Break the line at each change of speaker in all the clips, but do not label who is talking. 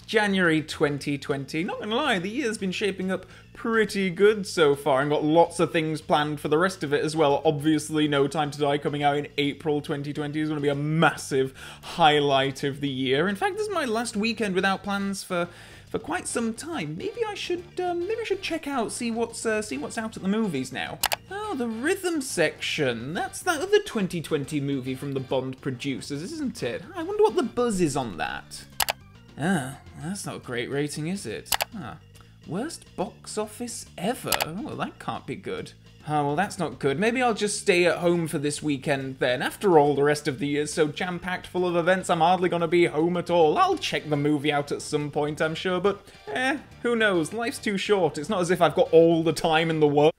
January 2020. Not gonna lie, the year's been shaping up pretty good so far, and got lots of things planned for the rest of it as well. Obviously, No Time to Die coming out in April 2020 is going to be a massive highlight of the year. In fact, this is my last weekend without plans for quite some time. Maybe I should check out, see what's out at the movies now. Oh, the rhythm section. That's that other 2020 movie from the Bond producers, isn't it? I wonder what the buzz is on that. That's not a great rating, is it? Worst box office ever? Oh, that can't be good. Oh, well, that's not good. Maybe I'll just stay at home for this weekend then. After all, the rest of the year's so jam-packed full of events, I'm hardly gonna be home at all. I'll check the movie out at some point, I'm sure, but who knows? Life's too short. It's not as if I've got all the time in the world.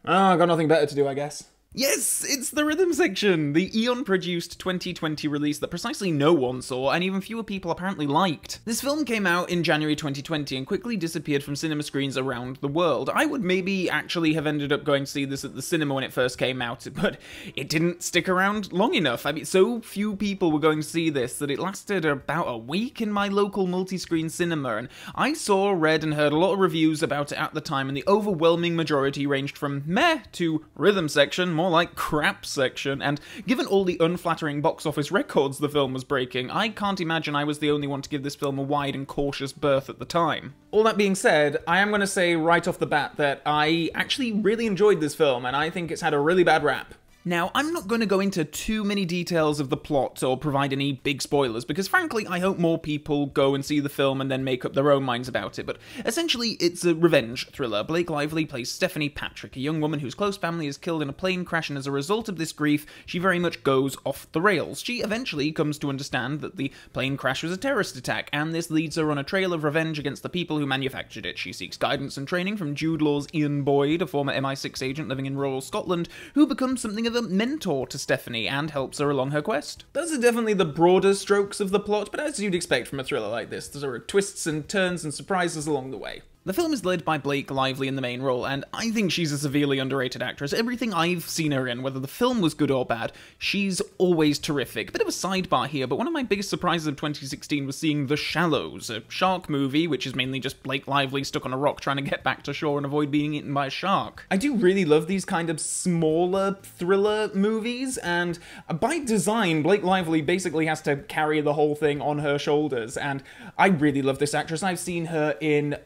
I've got nothing better to do, I guess. Yes, it's the rhythm section! The Eon-produced 2020 release that precisely no one saw, and even fewer people apparently liked. This film came out in January 2020 and quickly disappeared from cinema screens around the world. I would maybe actually have ended up going to see this at the cinema when it first came out, but it didn't stick around long enough. I mean, so few people were going to see this that it lasted about a week in my local multi-screen cinema, and I saw, read, and heard a lot of reviews about it at the time, and the overwhelming majority ranged from meh to rhythm section, more like crap section, and given all the unflattering box office records the film was breaking, I can't imagine I was the only one to give this film a wide and cautious berth at the time. All that being said, I am going to say right off the bat that I actually really enjoyed this film, and I think it's had a really bad rap. Now, I'm not going to go into too many details of the plot or provide any big spoilers, because frankly, I hope more people go and see the film and then make up their own minds about it, but essentially, it's a revenge thriller. Blake Lively plays Stephanie Patrick, a young woman whose close family is killed in a plane crash, and as a result of this grief, she very much goes off the rails. She eventually comes to understand that the plane crash was a terrorist attack, and this leads her on a trail of revenge against the people who manufactured it. She seeks guidance and training from Jude Law's Ian Boyd, a former MI6 agent living in rural Scotland, who becomes something of a mentor to Stephanie and helps her along her quest. Those are definitely the broader strokes of the plot, but as you'd expect from a thriller like this, there are twists and turns and surprises along the way. The film is led by Blake Lively in the main role, and I think she's a severely underrated actress. Everything I've seen her in, whether the film was good or bad, she's always terrific. Bit of a sidebar here, but one of my biggest surprises of 2016 was seeing The Shallows, a shark movie, which is mainly just Blake Lively stuck on a rock trying to get back to shore and avoid being eaten by a shark. I do really love these kind of smaller thriller movies, and by design, Blake Lively basically has to carry the whole thing on her shoulders, and I really love this actress. I've seen her in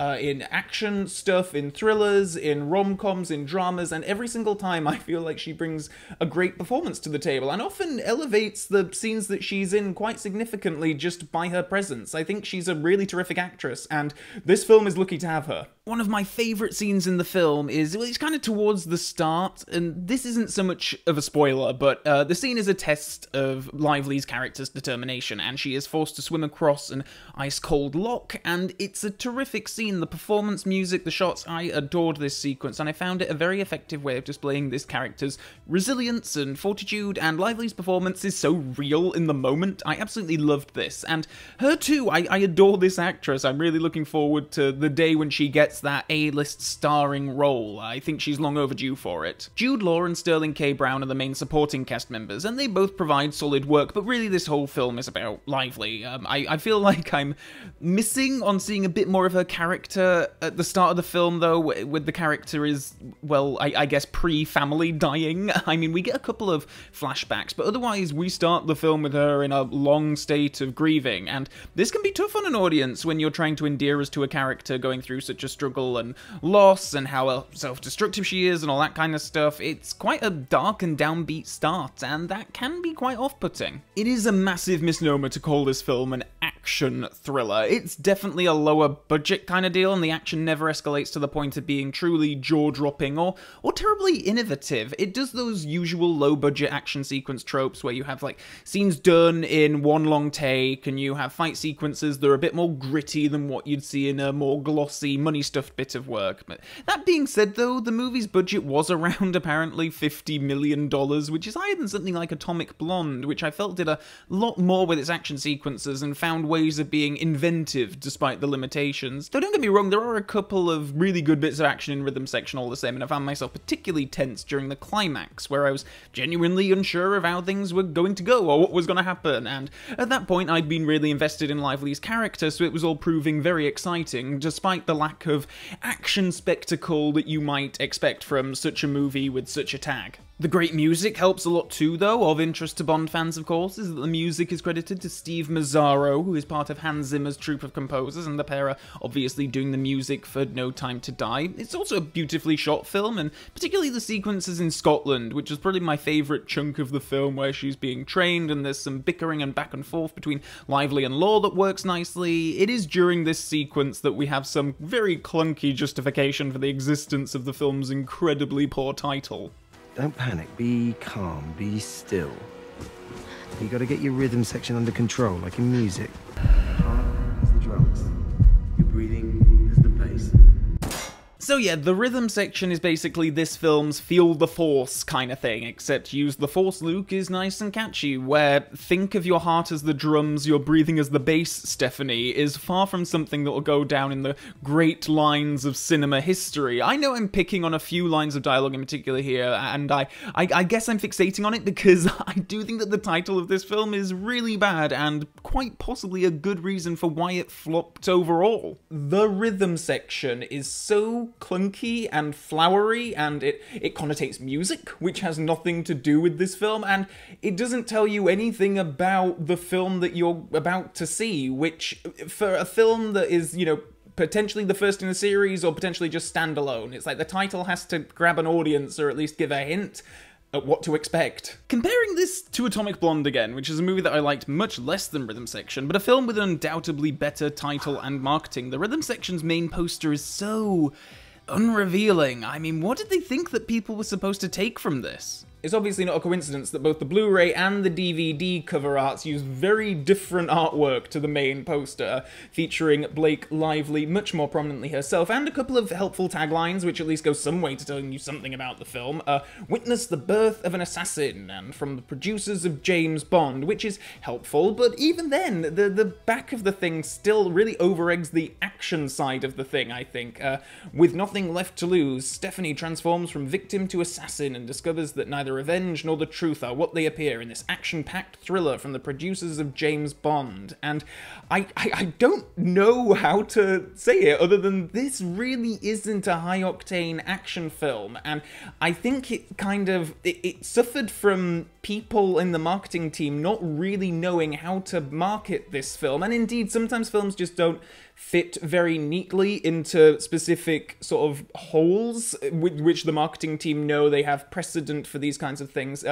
action stuff, in thrillers, in rom-coms, in dramas, and every single time I feel like she brings a great performance to the table, and often elevates the scenes that she's in quite significantly just by her presence. I think she's a really terrific actress, and this film is lucky to have her. One of my favourite scenes in the film is, well, it's kind of towards the start, and this isn't so much of a spoiler, but the scene is a test of Lively's character's determination, and she is forced to swim across an ice-cold lock, and it's a terrific scene. The performance, music, the shots, I adored this sequence, and I found it a very effective way of displaying this character's resilience and fortitude, and Lively's performance is so real in the moment. I absolutely loved this, and her too. I adore this actress. I'm really looking forward to the day when she gets that A-list starring role. I think she's long overdue for it. Jude Law and Sterling K. Brown are the main supporting cast members, and they both provide solid work, but really this whole film is about Lively. I feel like I'm missing on seeing a bit more of her character at the start of the film, though, with the character is, well, I guess pre-family dying. I mean, we get a couple of flashbacks, but otherwise we start the film with her in a long state of grieving, and this can be tough on an audience when you're trying to endear us to a character going through such a struggle and loss, and how self-destructive she is and all that kind of stuff. It's quite a dark and downbeat start, and that can be quite off-putting. It is a massive misnomer to call this film an action thriller. It's definitely a lower budget kind of deal, and the action never escalates to the point of being truly jaw-dropping or terribly innovative. It does those usual low-budget action sequence tropes where you have like scenes done in one long take, and you have fight sequences that are a bit more gritty than what you'd see in a more glossy, money-stuffed bit of work. But that being said, though, the movie's budget was around apparently $50 million, which is higher than something like Atomic Blonde, which I felt did a lot more with its action sequences and found ways of being inventive despite the limitations. Though don't get me wrong, there are a couple of really good bits of action in Rhythm Section all the same, and I found myself particularly tense during the climax, where I was genuinely unsure of how things were going to go or what was going to happen, and at that point I'd been really invested in Lively's character, so it was all proving very exciting, despite the lack of action spectacle that you might expect from such a movie with such a tag. The great music helps a lot too, though. Of interest to Bond fans, of course, is that the music is credited to Steve Mazzaro, who is part of Hans Zimmer's troupe of composers, and the pair are obviously doing the music for No Time to Die. It's also a beautifully shot film, and particularly the sequences in Scotland, which is probably my favourite chunk of the film, where she's being trained and there's some bickering and back and forth between Lively and Law that works nicely. It is during this sequence that we have some very clunky justification for the existence of the film's incredibly poor title.
Don't panic, be calm, be still. You gotta get your rhythm section under control, like in music. Heart is the drums. Your breathing is the bass.
So yeah, the rhythm section is basically this film's feel the force kind of thing, except use the force Luke is nice and catchy, where think of your heart as the drums, your breathing as the bass, Stephanie, is far from something that will go down in the great lines of cinema history. I know I'm picking on a few lines of dialogue in particular here, and I guess I'm fixating on it because I do think that the title of this film is really bad, and quite possibly a good reason for why it flopped overall. The rhythm section is so clunky and flowery, and it connotates music, which has nothing to do with this film, and it doesn't tell you anything about the film that you're about to see, which, for a film that is, you know, potentially the first in a series, or potentially just standalone, it's like the title has to grab an audience, or at least give a hint at what to expect. Comparing this to Atomic Blonde again, which is a movie that I liked much less than Rhythm Section, but a film with an undoubtedly better title and marketing, the Rhythm Section's main poster is so unrevealing. I mean, what did they think that people were supposed to take from this? It's obviously not a coincidence that both the Blu-ray and the DVD cover arts use very different artwork to the main poster, featuring Blake Lively much more prominently herself, and a couple of helpful taglines which at least go some way to telling you something about the film. Witness the birth of an assassin, and from the producers of James Bond, which is helpful, but even then, the back of the thing still really overeggs the action side of the thing, I think. With nothing left to lose, Stephanie transforms from victim to assassin and discovers that neither revenge nor the truth are what they appear in this action-packed thriller from the producers of James Bond. And I don't know how to say it other than this really isn't a high-octane action film, and I think it kind of, it suffered from people in the marketing team not really knowing how to market this film, and indeed sometimes films just don't fit very neatly into specific sort of holes with which the marketing team know they have precedent for these kinds of things,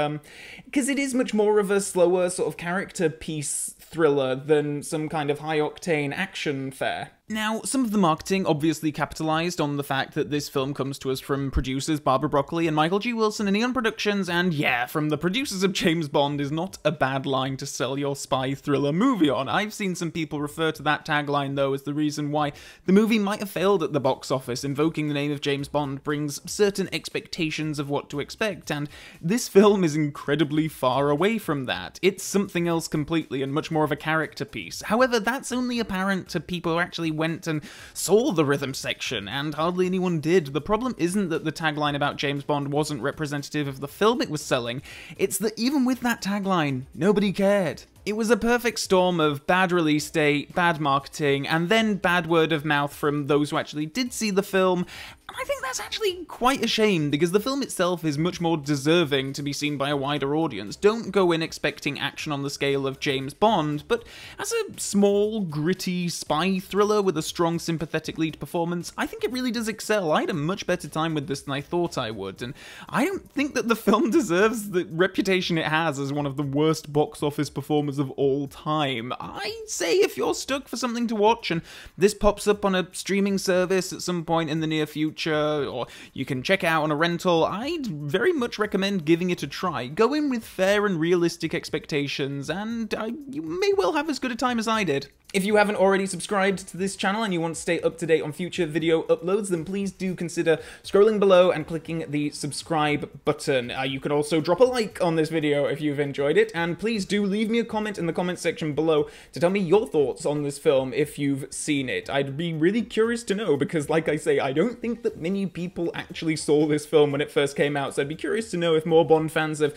because it is much more of a slower sort of character piece thriller than some kind of high-octane action fare. Now, some of the marketing obviously capitalized on the fact that this film comes to us from producers Barbara Broccoli and Michael G. Wilson and Eon Productions, and yeah, from the producers of James Bond is not a bad line to sell your spy thriller movie on. I've seen some people refer to that tagline, though, as the reason why the movie might have failed at the box office. Invoking the name of James Bond brings certain expectations of what to expect, and this film is incredibly far away from that. It's something else completely, and much more of a character piece. However, that's only apparent to people who actually went and saw the Rhythm Section, and hardly anyone did. The problem isn't that the tagline about James Bond wasn't representative of the film it was selling, it's that even with that tagline, nobody cared. It was a perfect storm of bad release date, bad marketing, and then bad word of mouth from those who actually did see the film. And I think that's actually quite a shame, because the film itself is much more deserving to be seen by a wider audience. Don't go in expecting action on the scale of James Bond, but as a small, gritty spy thriller with a strong, sympathetic lead performance, I think it really does excel. I had a much better time with this than I thought I would, and I don't think that the film deserves the reputation it has as one of the worst box office performers of all time. I say if you're stuck for something to watch and this pops up on a streaming service at some point in the near future, or you can check it out on a rental, I'd very much recommend giving it a try. Go in with fair and realistic expectations, and you may well have as good a time as I did. If you haven't already subscribed to this channel and you want to stay up to date on future video uploads, then please do consider scrolling below and clicking the subscribe button. You can also drop a like on this video if you've enjoyed it, and please do leave me a comment in the comment section below to tell me your thoughts on this film if you've seen it. I'd be really curious to know, because like I say, I don't think that many people actually saw this film when it first came out, so I'd be curious to know if more Bond fans have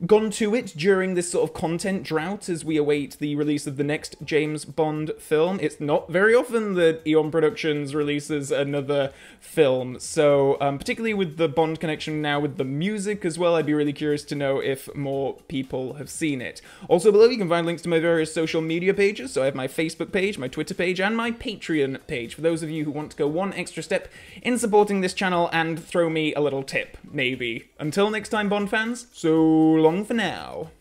gone to it during this sort of content drought as we await the release of the next James Bond film. It's not very often that Eon Productions releases another film, so particularly with the Bond connection now with the music as well, I'd be really curious to know if more people have seen it. Also below you can find links to my various social media pages, so I have my Facebook page, my Twitter page, and my Patreon page for those of you who want to go one extra step in supporting this channel and throw me a little tip, maybe. Until next time, Bond fans, so long for now.